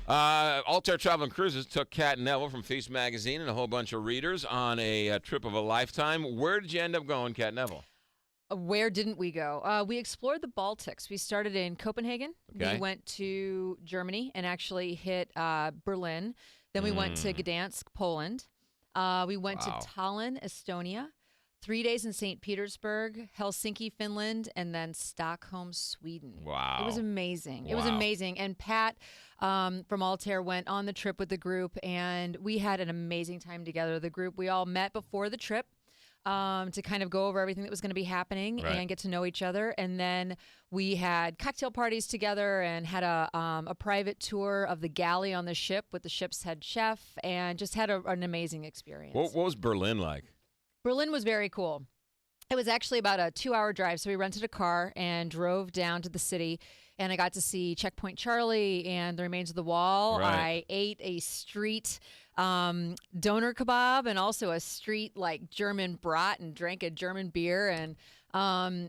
Altair Travel and Cruises took Kat and Neville from Feast Magazine and a whole bunch of readers on a trip of a lifetime. Where did you end up going, Kat and Neville? Where didn't we go? We explored the Baltics. We started in Copenhagen. Okay. We went to Germany and actually hit Berlin. Then we went to Gdansk, Poland. We went to Tallinn, Estonia. 3 days in St. Petersburg, Helsinki, Finland, and then Stockholm, Sweden. Wow. It was amazing. Wow. It was amazing. And Pat from Altair went on the trip with the group, and we had an amazing time together. The group, we all met before the trip to kind of go over everything that was going to be happening and get to know each other. And then we had cocktail parties together and had a private tour of the galley on the ship with the ship's head chef and just had an amazing experience. What was Berlin like? Berlin was very cool. It was actually about a 2-hour drive. So we rented a car and drove down to the city, and I got to see Checkpoint Charlie and the Remains of the Wall. Right. I ate a street doner kebab and also a street like German brat and drank a German beer. And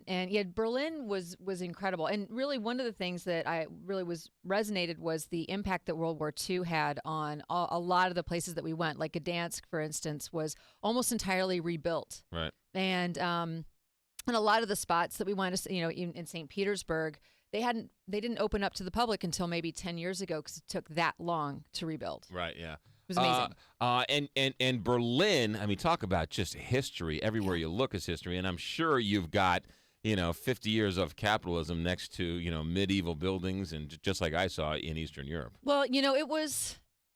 yeah, Berlin was incredible. And really one of the things that I really resonated was the impact that World War II had on a lot of the places that we went. Like Gdansk, for instance, was almost entirely rebuilt. Right. And a lot of the spots that we went to, in St. Petersburg, they didn't open up to the public until maybe 10 years ago because it took that long to rebuild. Right, yeah. It was amazing. And Berlin, I mean, talk about just history. Everywhere you look is history. And I'm sure you've got, 50 years of capitalism next to, medieval buildings and just like I saw in Eastern Europe. Well,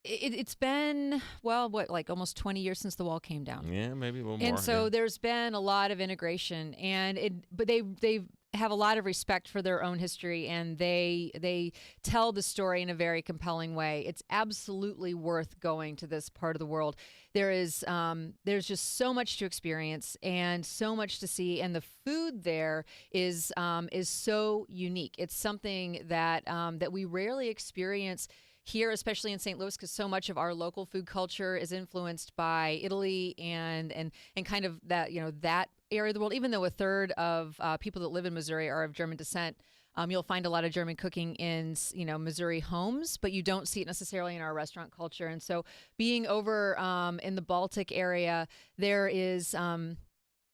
it's been, like almost 20 years since the wall came down. Yeah, maybe a little more. And so there's been a lot of integration, but they have a lot of respect for their own history, and they tell the story in a very compelling way. It's absolutely worth going to this part of the world. There's just so much to experience and so much to see, and the food there is so unique. It's something that we rarely experience here, especially in St. Louis, because so much of our local food culture is influenced by Italy and kind of that that area of the world. Even though a third of people that live in Missouri are of German descent, you'll find a lot of German cooking in Missouri homes, but you don't see it necessarily in our restaurant culture. And so, being over in the Baltic area, there is.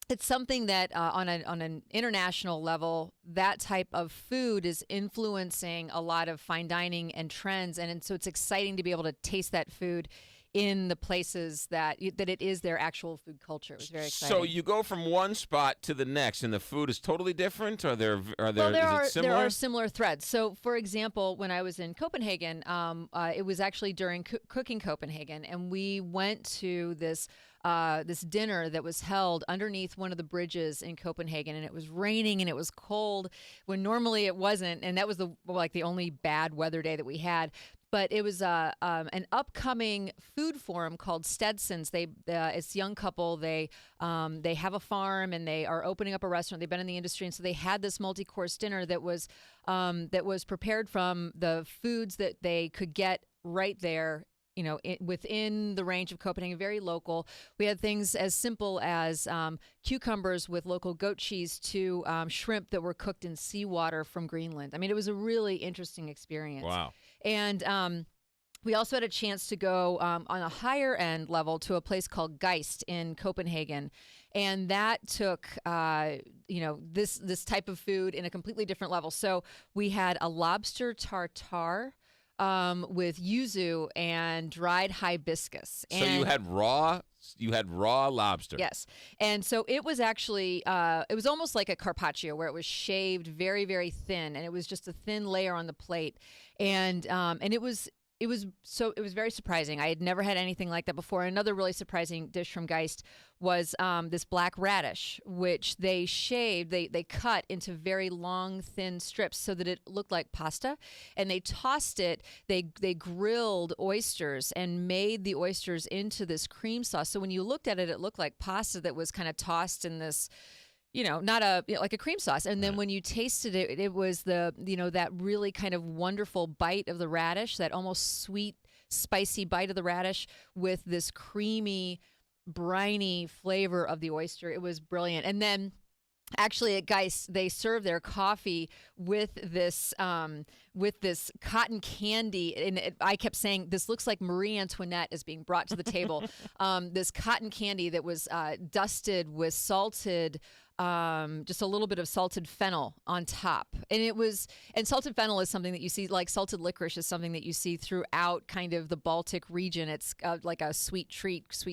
It's something that on an international level, that type of food is influencing a lot of fine dining and trends. And so it's exciting to be able to taste that food in the places that it is their actual food culture. It was very exciting. So you go from one spot to the next, and the food is totally different? Is it similar? There are similar threads. So, for example, when I was in Copenhagen, it was actually during Cooking Copenhagen, and we went to this dinner that was held underneath one of the bridges in Copenhagen, and it was raining and it was cold when normally it wasn't, and that was the only bad weather day that we had. But it was an upcoming food forum called Stedson's. It's a young couple. They have a farm and they are opening up a restaurant. They've been in the industry, and so they had this multi-course dinner that was prepared from the foods that they could get right there. Within the range of Copenhagen, very local. We had things as simple as cucumbers with local goat cheese to shrimp that were cooked in seawater from Greenland. I mean, it was a really interesting experience. Wow. And we also had a chance to go on a higher end level to a place called Geist in Copenhagen. And that took, this type of food in a completely different level. So we had a lobster tartare with yuzu and dried hibiscus. So you had raw lobster. Yes. And so it was actually, it was almost like a carpaccio where it was shaved very, very thin, and it was just a thin layer on the plate. And it was very surprising. I had never had anything like that before. Another really surprising dish from Geist was this black radish, which they shaved, they cut into very long, thin strips so that it looked like pasta. And they tossed it, they grilled oysters and made the oysters into this cream sauce. So when you looked at it, it looked like pasta that was kind of tossed in this, not like a cream sauce. And then when you tasted it, it was that really kind of wonderful bite of the radish, that almost sweet, spicy bite of the radish with this creamy, briny flavor of the oyster. It was brilliant. And then Actually, at Geist, they serve their coffee with this cotton candy, and I kept saying, "This looks like Marie Antoinette is being brought to the table." This cotton candy that was dusted with salted, just a little bit of salted fennel on top, and salted fennel is something that you see, like salted licorice is something that you see throughout kind of the Baltic region. It's like a sweet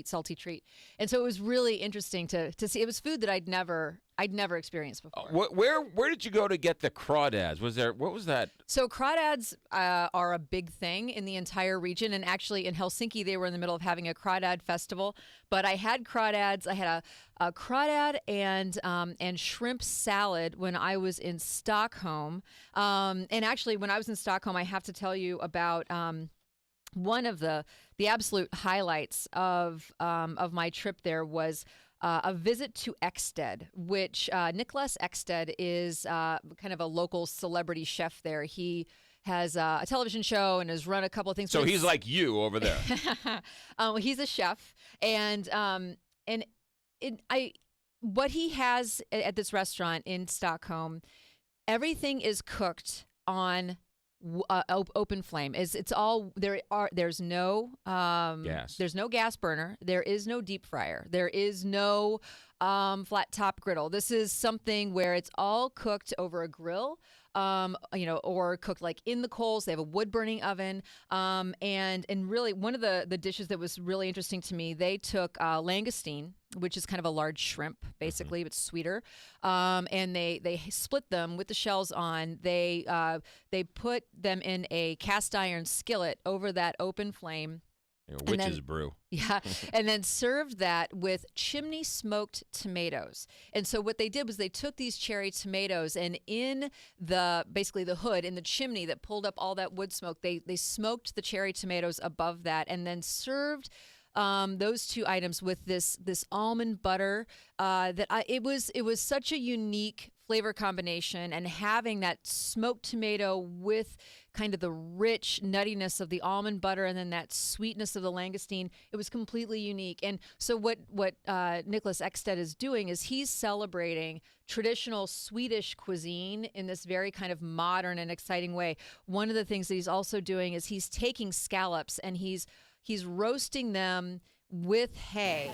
salty treat, and so it was really interesting to see. It was food that I'd never experienced before. Where did you go to get the crawdads? What was that? So crawdads are a big thing in the entire region, and actually in Helsinki they were in the middle of having a crawdad festival. But I had crawdads. I had a crawdad and shrimp salad when I was in Stockholm. And actually, when I was in Stockholm, I have to tell you about one of the absolute highlights of my trip there was a visit to Ekstedt, which Nicholas Ekstedt is kind of a local celebrity chef there. He has a television show and has run a couple of things. So he's like you over there. He's a chef, and what he has at this restaurant in Stockholm, everything is cooked on open flame. It's all there's no Gas. There's no gas burner. There is no deep fryer. There is no flat top griddle. This is something where it's all cooked over a grill, or cooked like in the coals. They have a wood burning oven, and really one of the dishes that was really interesting to me, they took langoustine, which is kind of a large shrimp, basically, but sweeter. And they split them with the shells on. They put them in a cast iron skillet over that open flame. Witch's brew. Yeah, and then served that with chimney smoked tomatoes. And so what they did was they took these cherry tomatoes, and in basically the hood, in the chimney that pulled up all that wood smoke, they smoked the cherry tomatoes above that, and then served those two items with this almond butter. It was such a unique flavor combination, and having that smoked tomato with kind of the rich nuttiness of the almond butter and then that sweetness of the langoustine, it was completely unique. And so what Nicholas Ekstedt is doing is he's celebrating traditional Swedish cuisine in this very kind of modern and exciting way. One of the things that he's also doing is he's taking scallops and he's roasting them with hay.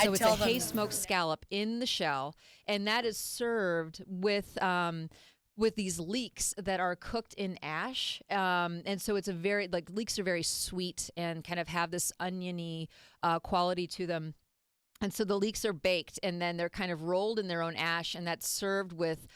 So it's a hay smoked scallop in the shell, and that is served with these leeks that are cooked in ash. And so it's leeks are very sweet and kind of have this oniony quality to them. And so the leeks are baked, and then they're kind of rolled in their own ash, and that's served with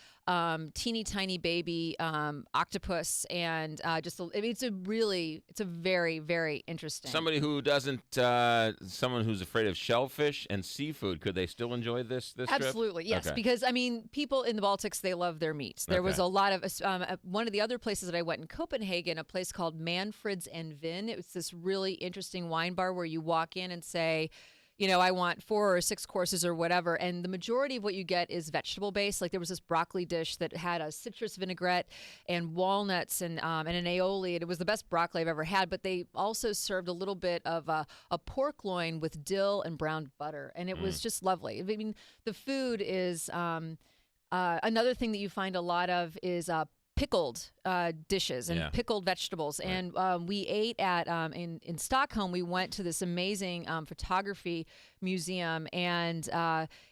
teeny tiny baby octopus, and it's a very, very interesting. Somebody who doesn't, someone who's afraid of shellfish and seafood, could they still enjoy this trip? Absolutely, yes. Okay. Because people in the Baltics, they love their meats. There was a lot of one of the other places that I went in Copenhagen, a place called Manfred's and Vin. It was this really interesting wine bar where you walk in and say, I want 4 or 6 courses or whatever. And the majority of what you get is vegetable based. Like there was this broccoli dish that had a citrus vinaigrette and walnuts and an aioli. And it was the best broccoli I've ever had. But they also served a little bit of a pork loin with dill and browned butter. And it was just lovely. I mean, the food is another thing that you find a lot of is pickled dishes and pickled vegetables. Right. And we ate at in Stockholm. We went to this amazing photography museum, and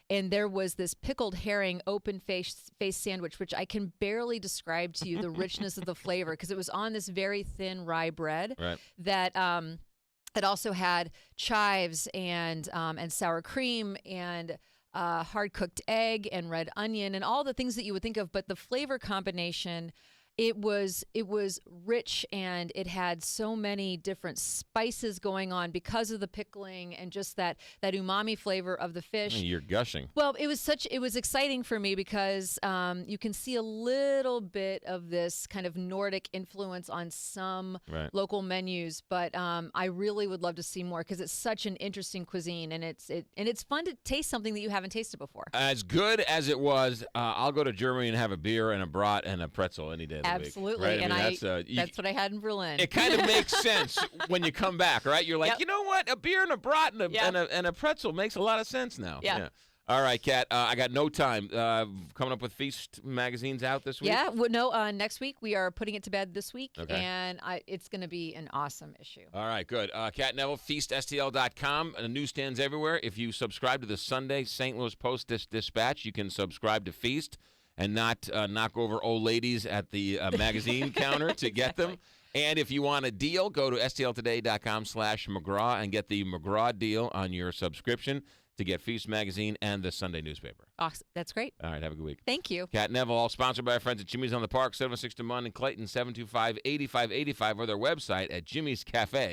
there was this pickled herring open face sandwich, which I can barely describe to you the richness of the flavor, because it was on this very thin rye bread that it also had chives and sour cream and hard-cooked egg and red onion and all the things that you would think of, but the flavor combination, it was rich, and it had so many different spices going on because of the pickling and just that umami flavor of the fish. You're gushing. Well, it was exciting for me because you can see a little bit of this kind of Nordic influence on some local menus, but I really would love to see more because it's such an interesting cuisine, and it's fun to taste something that you haven't tasted before. As good as it was, I'll go to Germany and have a beer and a brat and a pretzel any day. Absolutely, right? and that's what I had in Berlin. It kind of makes sense when you come back, right? You're like, you know what? A beer and a brat and a pretzel makes a lot of sense now. Yeah. All right, Kat, I got no time. Coming up with Feast magazines out this week? Yeah, well, no, next week we are putting it to bed this week, Okay. and it's going to be an awesome issue. All right, good. Kat Neville, feaststl.com, newsstands everywhere. If you subscribe to the Sunday St. Louis Post-Dispatch, you can subscribe to Feast and not knock over old ladies at the magazine counter to get them. And if you want a deal, go to stltoday.com/McGraw and get the McGraw deal on your subscription to get Feast magazine and the Sunday newspaper. Awesome. That's great. All right, have a good week. Thank you. Kat Neville, all sponsored by our friends at Jimmy's on the Park, 706 to Munn in Clayton, 725-8585, or their website at Jimmy's Cafe.